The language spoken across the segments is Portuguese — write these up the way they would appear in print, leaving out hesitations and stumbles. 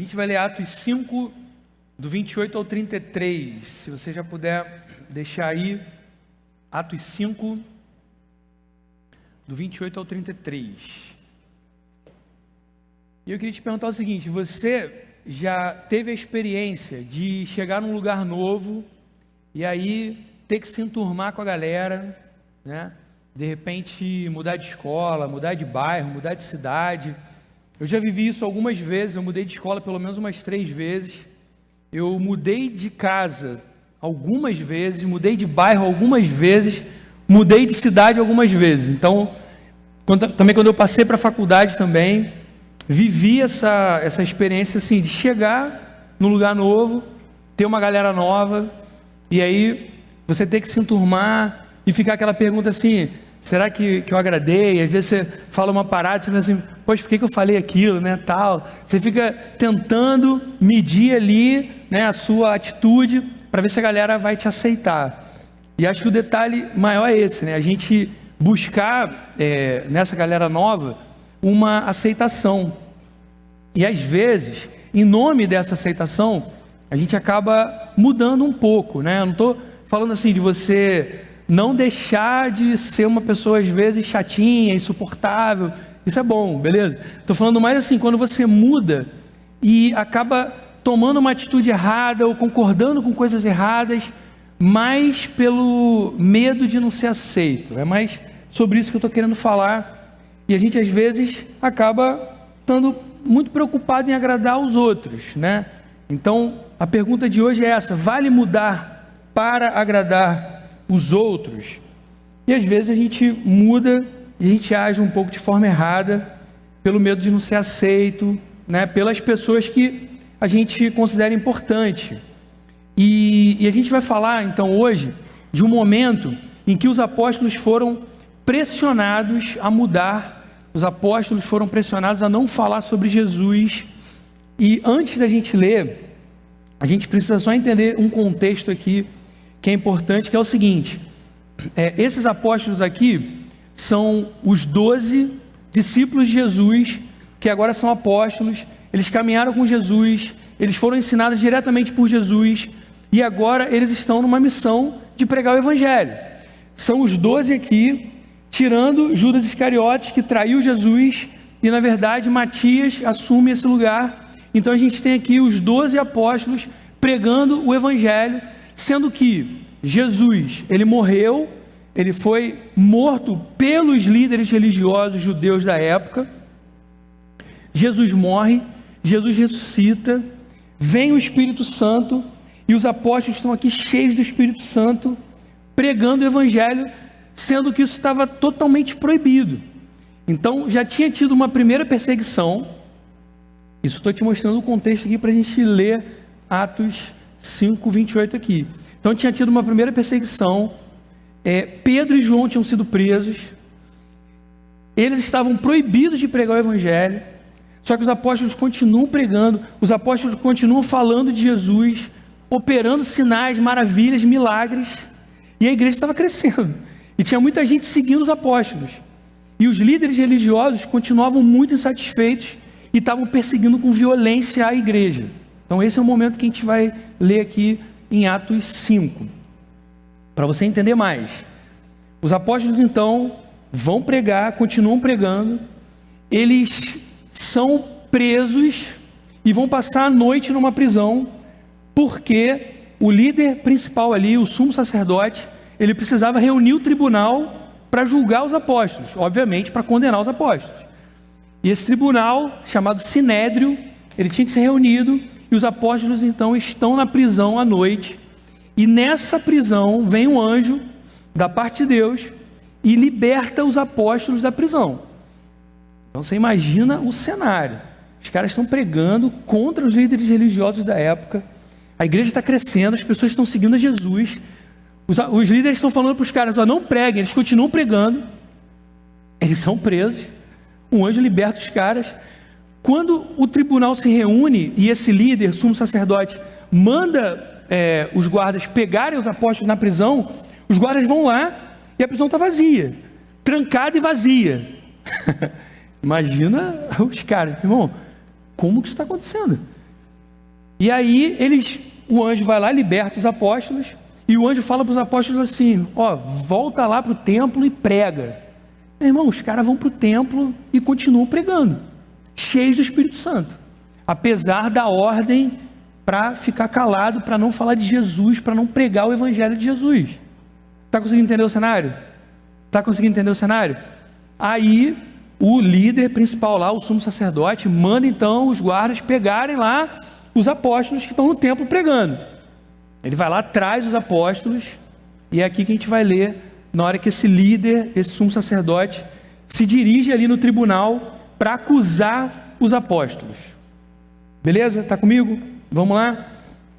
gente vai ler Atos 5, do 28 ao 33. Se você já puder deixar aí, Atos 5, do 28 ao 33. E eu queria te perguntar o seguinte: você já teve a experiência de chegar num lugar novo e aí ter que se enturmar com a galera, né? De repente mudar de escola, mudar de bairro, mudar de cidade? Eu já vivi isso algumas vezes. Eu mudei de escola pelo menos umas 3 vezes. Eu mudei de casa algumas vezes, mudei de bairro algumas vezes, mudei de cidade algumas vezes. Então, também quando eu passei para a faculdade também, vivi essa experiência assim, de chegar num lugar novo, ter uma galera nova, e aí você ter que se enturmar e ficar aquela pergunta assim: será que eu agradei? Às vezes você fala uma parada, você pensa assim: poxa, por que eu falei aquilo, né, tal? Você fica tentando medir ali, né, a sua atitude para ver se a galera vai te aceitar. E acho que o detalhe maior é esse, né? A gente buscar nessa galera nova uma aceitação. E às vezes, em nome dessa aceitação, a gente acaba mudando um pouco, né? Eu não estou falando assim de você não deixar de ser uma pessoa às vezes chatinha, insuportável. Isso é bom, beleza? Estou falando mais assim, quando você muda e acaba tomando uma atitude errada ou concordando com coisas erradas, mais pelo medo de não ser aceito. É mais sobre isso que eu estou querendo falar. E a gente às vezes acaba estando muito preocupado em agradar os outros, né? Então a pergunta de hoje é essa: vale mudar para agradar os outros? E às vezes a gente muda e a gente age um pouco de forma errada, pelo medo de não ser aceito, né? Pelas pessoas que a gente considera importante. E a gente vai falar então hoje de um momento em que os apóstolos foram pressionados a mudar. Os apóstolos foram pressionados a não falar sobre Jesus. E antes da gente ler, a gente precisa só entender um contexto aqui que é importante, que é o seguinte: esses apóstolos aqui são os 12 discípulos de Jesus, que agora são apóstolos. Eles caminharam com Jesus, eles foram ensinados diretamente por Jesus, e agora eles estão numa missão de pregar o Evangelho. São os 12 aqui, tirando Judas Iscariotes, que traiu Jesus, e na verdade Matias assume esse lugar. Então a gente tem aqui os 12 apóstolos pregando o Evangelho, sendo que Jesus, ele morreu, ele foi morto pelos líderes religiosos judeus da época. Jesus morre, Jesus ressuscita, vem o Espírito Santo, e os apóstolos estão aqui cheios do Espírito Santo, pregando o Evangelho, sendo que isso estava totalmente proibido. Então já tinha tido uma primeira perseguição. Isso estou te mostrando o contexto aqui para a gente ler Atos 5, 28 aqui. Então tinha tido uma primeira perseguição, Pedro e João tinham sido presos, eles estavam proibidos de pregar o Evangelho, só que os apóstolos continuam pregando, os apóstolos continuam falando de Jesus, operando sinais, maravilhas, milagres, e a igreja estava crescendo, e tinha muita gente seguindo os apóstolos, e os líderes religiosos continuavam muito insatisfeitos, e estavam perseguindo com violência a igreja. Então esse é o momento que a gente vai ler aqui em Atos 5, para você entender mais. Os apóstolos então vão pregar, continuam pregando, eles são presos e vão passar a noite numa prisão, porque o líder principal ali, o sumo sacerdote, ele precisava reunir o tribunal para julgar os apóstolos, obviamente para condenar os apóstolos. E esse tribunal, chamado Sinédrio, ele tinha que ser reunido, e os apóstolos então estão na prisão à noite, e nessa prisão vem um anjo da parte de Deus e liberta os apóstolos da prisão. Então você imagina o cenário: os caras estão pregando contra os líderes religiosos da época, a igreja está crescendo, as pessoas estão seguindo a Jesus, os líderes estão falando para os caras: ó, não preguem, eles continuam pregando, eles são presos, um anjo liberta os caras. Quando o tribunal se reúne e esse líder, sumo sacerdote, manda os guardas pegarem os apóstolos na prisão, os guardas vão lá e a prisão está vazia, trancada e vazia. Imagina os caras: irmão, como que isso está acontecendo? E aí o anjo vai lá, liberta os apóstolos, e o anjo fala para os apóstolos assim: ó, volta lá para o templo e prega. Meu irmão, os caras vão para o templo e continuam pregando, cheios do Espírito Santo, apesar da ordem para ficar calado, para não falar de Jesus, para não pregar o evangelho de Jesus. Está conseguindo entender o cenário? Está conseguindo entender o cenário? Aí o líder principal lá, o sumo sacerdote, manda então os guardas pegarem lá os apóstolos que estão no templo pregando. Ele vai lá, traz os apóstolos, e é aqui que a gente vai ler, na hora que esse líder, esse sumo sacerdote, se dirige ali no tribunal para acusar os apóstolos. Beleza? Está comigo? Vamos lá?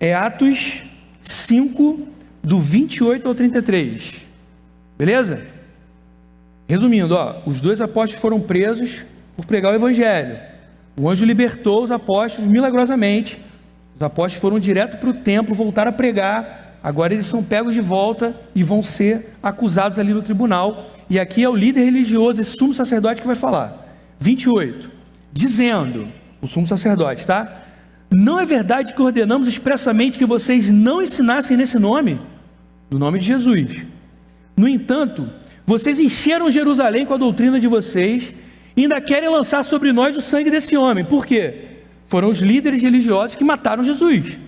É Atos 5, do 28 ao 33. Beleza? Resumindo, os 2 apóstolos foram presos por pregar o evangelho. O anjo libertou os apóstolos milagrosamente. Os apóstolos foram direto para o templo, voltaram a pregar. Agora eles são pegos de volta e vão ser acusados ali no tribunal. E aqui é o líder religioso, esse sumo sacerdote, que vai falar. 28. Dizendo, o sumo sacerdote, tá? Não é verdade que ordenamos expressamente que vocês não ensinassem nesse nome? No nome de Jesus. No entanto, vocês encheram Jerusalém com a doutrina de vocês e ainda querem lançar sobre nós o sangue desse homem. Por quê? Foram os líderes religiosos que mataram Jesus.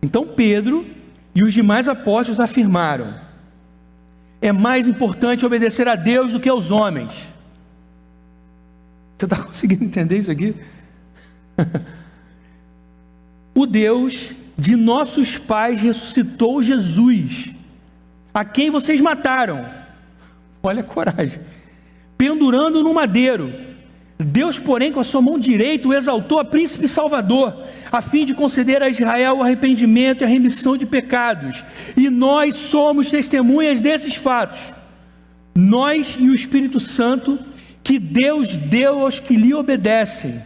Então Pedro e os demais apóstolos afirmaram: é mais importante obedecer a Deus do que aos homens. Você está conseguindo entender isso aqui? O Deus de nossos pais ressuscitou Jesus, a quem vocês mataram. Olha a coragem. Pendurando no madeiro. Deus, porém, com a sua mão direita o exaltou a príncipe salvador, a fim de conceder a Israel o arrependimento e a remissão de pecados. E nós somos testemunhas desses fatos. Nós e o Espírito Santo que Deus deu aos que lhe obedecem.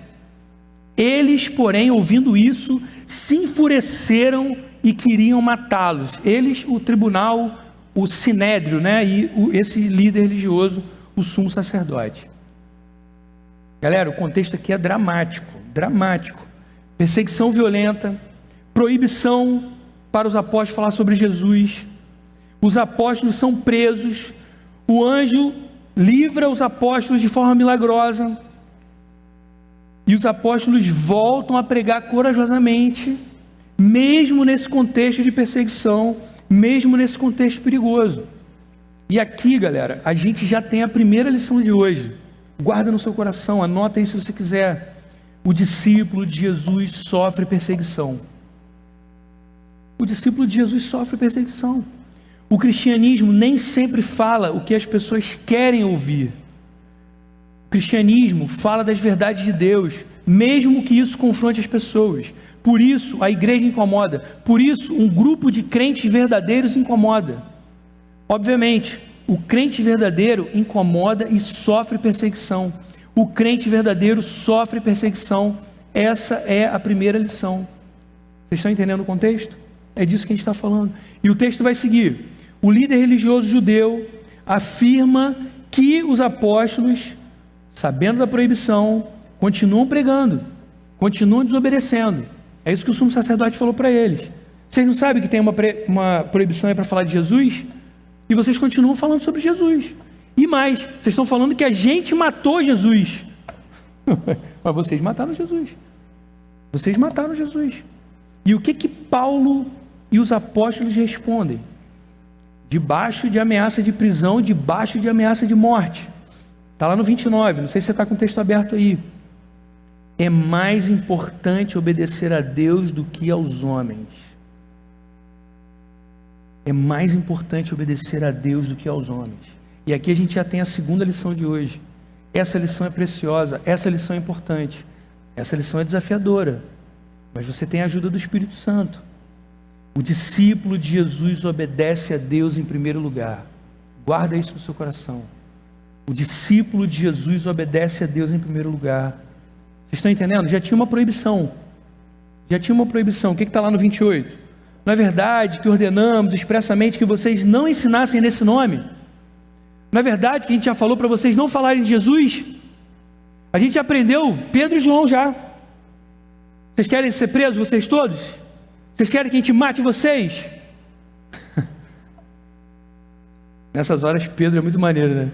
Eles, porém, ouvindo isso, se enfureceram e queriam matá-los. Eles, o tribunal, o sinédrio, né? E esse líder religioso, o sumo sacerdote. Galera, o contexto aqui é dramático, dramático. Perseguição violenta, proibição para os apóstolos falar sobre Jesus. Os apóstolos são presos. O anjo livra os apóstolos de forma milagrosa. E os apóstolos voltam a pregar corajosamente, mesmo nesse contexto de perseguição, mesmo nesse contexto perigoso. E aqui, galera, a gente já tem a primeira lição de hoje. Guarda no seu coração, anota aí se você quiser. O discípulo de Jesus sofre perseguição. O discípulo de Jesus sofre perseguição. O cristianismo nem sempre fala o que as pessoas querem ouvir. O cristianismo fala das verdades de Deus, mesmo que isso confronte as pessoas. Por isso a igreja incomoda, por isso um grupo de crentes verdadeiros incomoda. Obviamente, o crente verdadeiro incomoda e sofre perseguição. O crente verdadeiro sofre perseguição. Essa é a primeira lição. Vocês estão entendendo o contexto? É disso que a gente está falando. E o texto vai seguir. O líder religioso judeu afirma que os apóstolos, sabendo da proibição, continuam pregando, continuam desobedecendo. É isso que o sumo sacerdote falou para eles. Vocês não sabem que tem uma proibição aí para falar de Jesus? E vocês continuam falando sobre Jesus. E mais, vocês estão falando que a gente matou Jesus. Mas vocês mataram Jesus. Vocês mataram Jesus. E o que Paulo e os apóstolos respondem? Debaixo de ameaça de prisão, debaixo de ameaça de morte. Está lá no 29, não sei se você está com o texto aberto aí. É mais importante obedecer a Deus do que aos homens. É mais importante obedecer a Deus do que aos homens. E aqui a gente já tem a segunda lição de hoje. Essa lição é preciosa, essa lição é importante. Essa lição é desafiadora. Mas você tem a ajuda do Espírito Santo. O discípulo de Jesus obedece a Deus em primeiro lugar. Guarda isso no seu coração. O discípulo de Jesus obedece a Deus em primeiro lugar. Vocês estão entendendo? Já tinha uma proibição. Já tinha uma proibição. O que está lá no 28? Não é verdade que ordenamos expressamente que vocês não ensinassem nesse nome? Não é verdade que a gente já falou para vocês não falarem de Jesus? A gente aprendeu Pedro e João já. Vocês Vocês querem ser presos, vocês todos? Vocês querem que a gente mate vocês? Nessas horas Pedro é muito maneiro, né?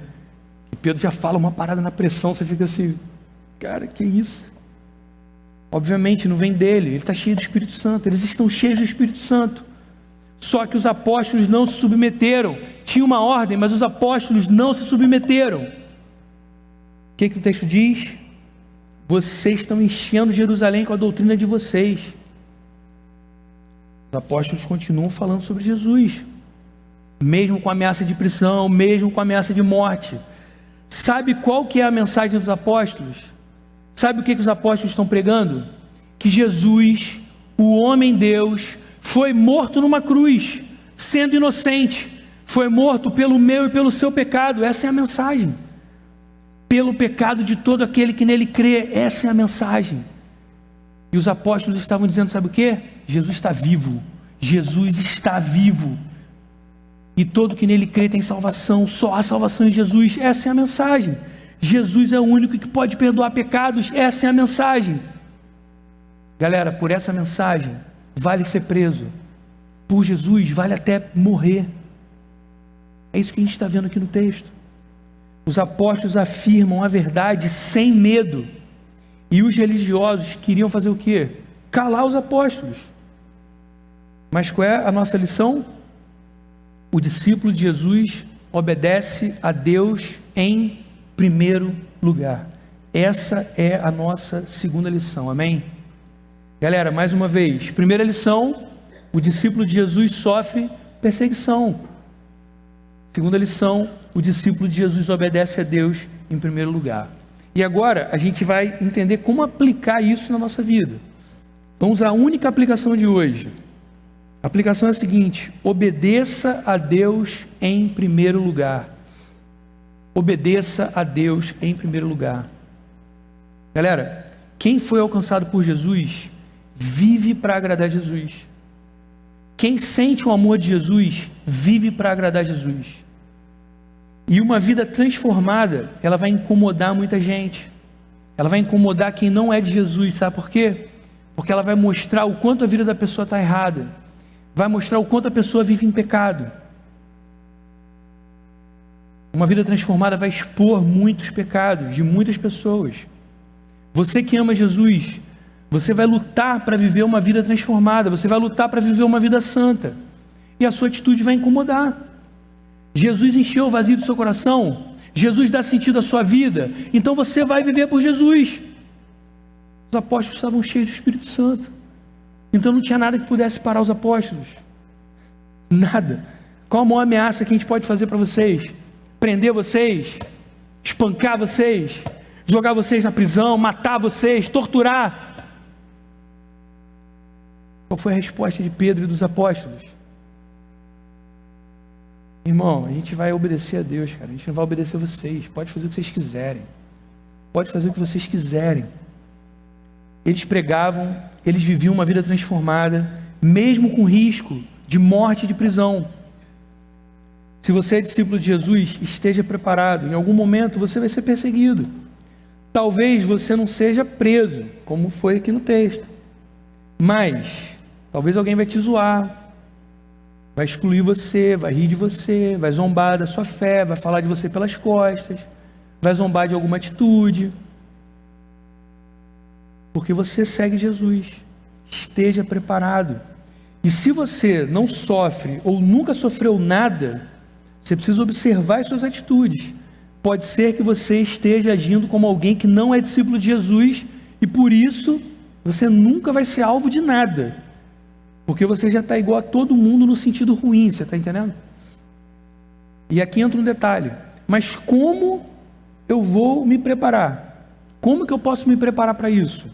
E Pedro já fala uma parada na pressão, você fica assim, cara, que isso? Obviamente não vem dele, ele está cheio do Espírito Santo, eles estão cheios do Espírito Santo. Só que os apóstolos não se submeteram. Tinha uma ordem, mas os apóstolos não se submeteram. O que o texto diz? Vocês estão enchendo Jerusalém com a doutrina de vocês. Os apóstolos continuam falando sobre Jesus, mesmo com ameaça de prisão, mesmo com ameaça de morte. Sabe qual que é a mensagem dos apóstolos? Sabe o que os apóstolos estão pregando? Que Jesus, o homem-Deus, foi morto numa cruz, sendo inocente, foi morto pelo meu e pelo seu pecado. Essa é a mensagem. Pelo pecado de todo aquele que nele crê, essa é a mensagem. E os apóstolos estavam dizendo, sabe o que? Jesus está vivo, Jesus está vivo, e todo que nele crê tem salvação, só há salvação em Jesus. Essa é a mensagem. Jesus é o único que pode perdoar pecados, essa é a mensagem. Galera, por essa mensagem vale ser preso, por Jesus vale até morrer. É isso que a gente está vendo aqui no texto. Os apóstolos afirmam a verdade sem medo, e os religiosos queriam fazer o quê? Calar os apóstolos. Mas qual é a nossa lição? O discípulo de Jesus obedece a Deus em primeiro lugar. Essa é a nossa segunda lição, amém? Galera, mais uma vez, primeira lição, o discípulo de Jesus sofre perseguição. Segunda lição, o discípulo de Jesus obedece a Deus em primeiro lugar. E agora a gente vai entender como aplicar isso na nossa vida. Vamos à única aplicação de hoje. A aplicação é a seguinte: obedeça a Deus em primeiro lugar. Obedeça a Deus em primeiro lugar. Galera, quem foi alcançado por Jesus, vive para agradar Jesus. Quem sente o amor de Jesus, vive para agradar Jesus. E uma vida transformada, ela vai incomodar muita gente. Ela vai incomodar quem não é de Jesus, sabe por quê? Porque ela vai mostrar o quanto a vida da pessoa está errada. Vai mostrar o quanto a pessoa vive em pecado. Uma vida transformada vai expor muitos pecados de muitas pessoas. Você que ama Jesus, você vai lutar para viver uma vida transformada, você vai lutar para viver uma vida santa, e a sua atitude vai incomodar. Jesus encheu o vazio do seu coração, Jesus dá sentido à sua vida, então você vai viver por Jesus. Os apóstolos estavam cheios do Espírito Santo, então não tinha nada que pudesse parar os apóstolos, nada. Qual a maior ameaça que a gente pode fazer para vocês? Prender vocês, espancar vocês, jogar vocês na prisão, matar vocês, torturar. Qual foi a resposta de Pedro e dos apóstolos? Irmão, a gente vai obedecer a Deus, cara. A gente não vai obedecer a vocês. Pode fazer o que vocês quiserem. Pode fazer o que vocês quiserem. Eles pregavam, eles viviam uma vida transformada, mesmo com risco de morte e de prisão. Se você é discípulo de Jesus, esteja preparado. Em algum momento você vai ser perseguido. Talvez você não seja preso, como foi aqui no texto. Mas talvez alguém vai te zoar, vai excluir você, vai rir de você, vai zombar da sua fé, vai falar de você pelas costas, vai zombar de alguma atitude, porque você segue Jesus. Esteja preparado. E se você não sofre ou nunca sofreu nada, você precisa observar as suas atitudes. Pode ser que você esteja agindo como alguém que não é discípulo de Jesus, e por isso você nunca vai ser alvo de nada, porque você já está igual a todo mundo no sentido ruim, você está entendendo? E aqui entra um detalhe: mas como eu vou me preparar? Como que eu posso me preparar para isso?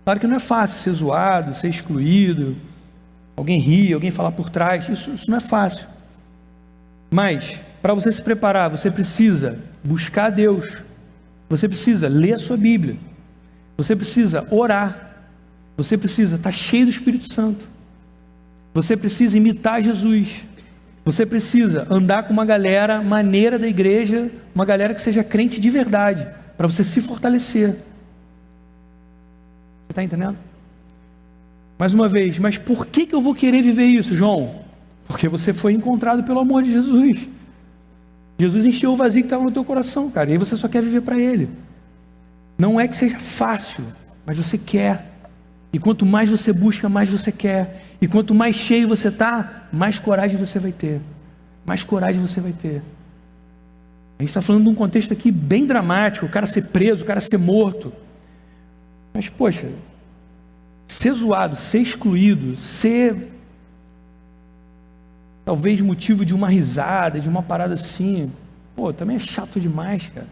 Claro que não é fácil ser zoado, ser excluído, alguém rir, alguém falar por trás, isso não é fácil. Mas para você se preparar, você precisa buscar a Deus, você precisa ler a sua Bíblia, você precisa orar, você precisa estar cheio do Espírito Santo, você precisa imitar Jesus, você precisa andar com uma galera maneira da igreja, uma galera que seja crente de verdade, para você se fortalecer. Você está entendendo? Mais uma vez, mas por que eu vou querer viver isso, João? Porque você foi encontrado pelo amor de Jesus. Jesus encheu o vazio que estava no teu coração, cara, e aí você só quer viver para Ele. Não é que seja fácil, mas você quer. E quanto mais você busca, mais você quer. E quanto mais cheio você está, mais coragem você vai ter. Mais coragem você vai ter. A gente está falando de um contexto aqui bem dramático, o cara ser preso, o cara ser morto. Mas, poxa, ser zoado, ser excluído, ser talvez motivo de uma risada, de uma parada assim, pô, também é chato demais, cara.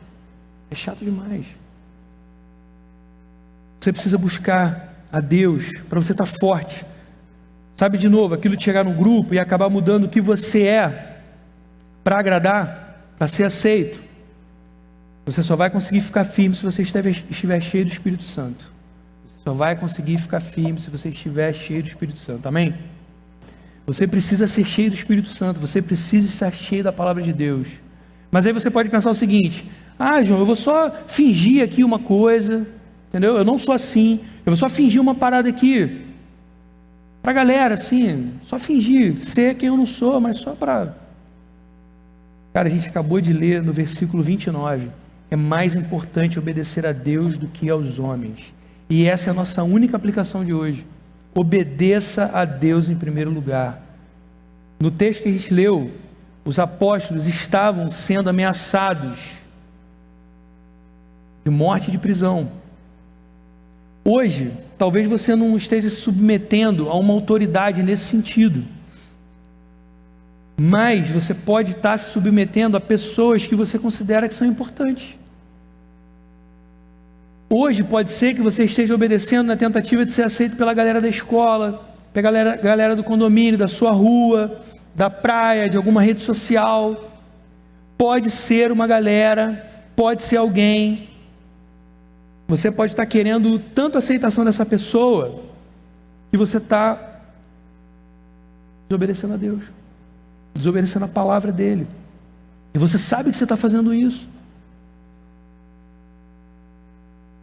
É chato demais. Você precisa buscar a Deus para você estar forte. Sabe, de novo, aquilo de chegar no grupo e acabar mudando o que você é para agradar, para ser aceito. Você só vai conseguir ficar firme se você estiver cheio do Espírito Santo. Você só vai conseguir ficar firme se você estiver cheio do Espírito Santo. Amém? Você precisa ser cheio do Espírito Santo. Você precisa estar cheio da palavra de Deus. Mas aí você pode pensar o seguinte: ah, João, eu vou só fingir aqui uma coisa, entendeu? Eu não sou assim. Eu vou só fingir uma parada aqui pra galera, assim, só fingir ser quem eu não sou, mas só para... Cara, a gente acabou de ler no versículo 29, é mais importante obedecer a Deus do que aos homens. E essa é a nossa única aplicação de hoje. Obedeça a Deus em primeiro lugar. No texto que a gente leu, os apóstolos estavam sendo ameaçados de morte e de prisão. Hoje, talvez você não esteja se submetendo a uma autoridade nesse sentido, mas você pode estar se submetendo a pessoas que você considera que são importantes. Hoje pode ser que você esteja obedecendo na tentativa de ser aceito pela galera da escola, pela galera do condomínio, da sua rua, da praia, de alguma rede social. Pode ser uma galera, pode ser alguém. Você pode estar querendo tanto a aceitação dessa pessoa que você está desobedecendo a Deus, desobedecendo a palavra dele. E você sabe que você está fazendo isso.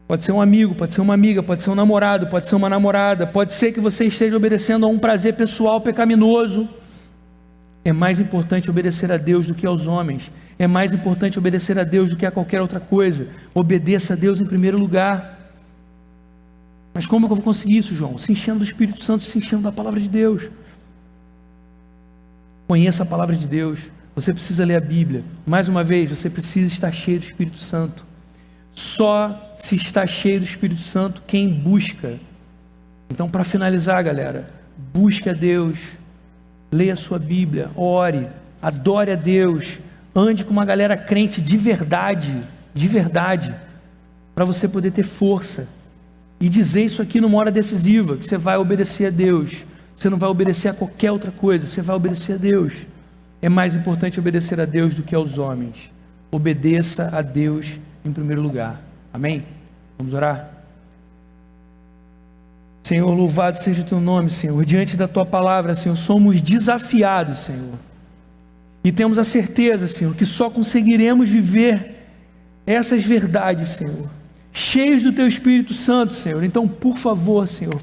Pode ser um amigo, pode ser uma amiga, pode ser um namorado, pode ser uma namorada, pode ser que você esteja obedecendo a um prazer pessoal pecaminoso. É mais importante obedecer a Deus do que aos homens. É mais importante obedecer a Deus do que a qualquer outra coisa. Obedeça a Deus em primeiro lugar. Mas como é que eu vou conseguir isso, João? Se enchendo do Espírito Santo, se enchendo da palavra de Deus. Conheça a palavra de Deus. Você precisa ler a Bíblia. Mais uma vez, você precisa estar cheio do Espírito Santo. Só se está cheio do Espírito Santo quem busca. Então, para finalizar, galera, busque a Deus. Leia a sua Bíblia, ore, adore a Deus, ande com uma galera crente de verdade, para você poder ter força e dizer isso aqui numa hora decisiva, que você vai obedecer a Deus, você não vai obedecer a qualquer outra coisa, você vai obedecer a Deus. É mais importante obedecer a Deus do que aos homens. Obedeça a Deus em primeiro lugar. Amém? Vamos orar? Senhor, louvado seja o teu nome, Senhor. Diante da tua palavra, Senhor, somos desafiados, Senhor. E temos a certeza, Senhor, que só conseguiremos viver essas verdades, Senhor, cheios do teu Espírito Santo, Senhor. Então, por favor, Senhor,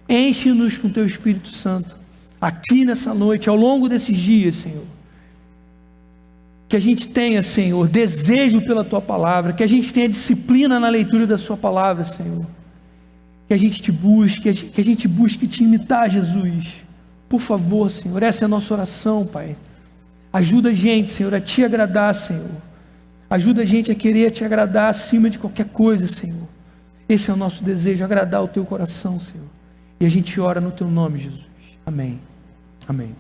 enche-nos com teu Espírito Santo, aqui nessa noite, ao longo desses dias, Senhor. Que a gente tenha, Senhor, desejo pela tua palavra, que a gente tenha disciplina na leitura da sua palavra, Senhor. Que a gente te busque, que a gente busque te imitar, Jesus. Por favor, Senhor, essa é a nossa oração, Pai. Ajuda a gente, Senhor, a te agradar, Senhor. Ajuda a gente a querer te agradar acima de qualquer coisa, Senhor. Esse é o nosso desejo, agradar o teu coração, Senhor. E a gente ora no teu nome, Jesus. Amém. Amém.